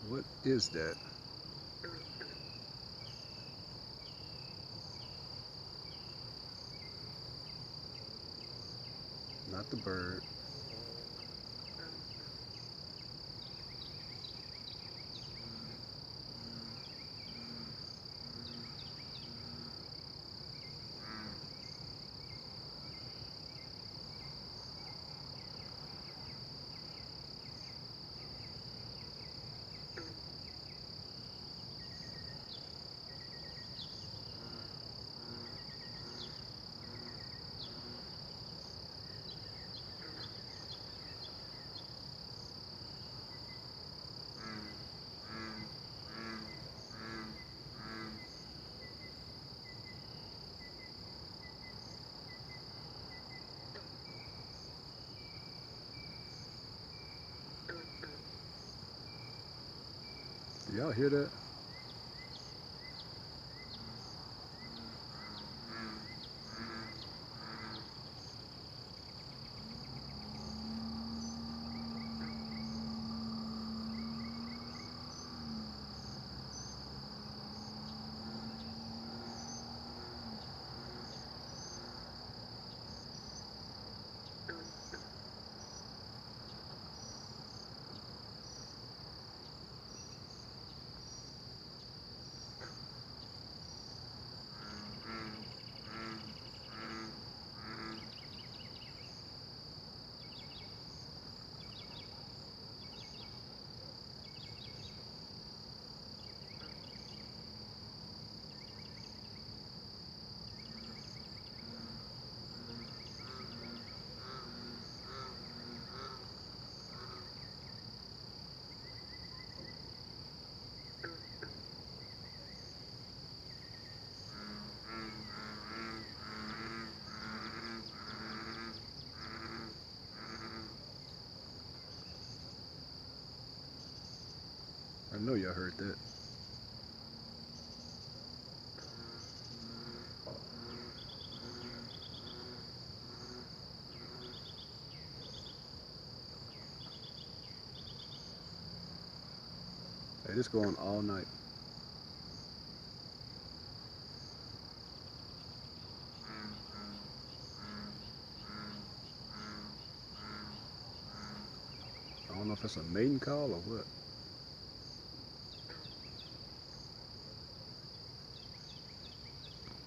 What is that? Not the bird. Do y'all hear that? I know y'all heard that. Hey, this going all night. I don't know if it's a mating call or what.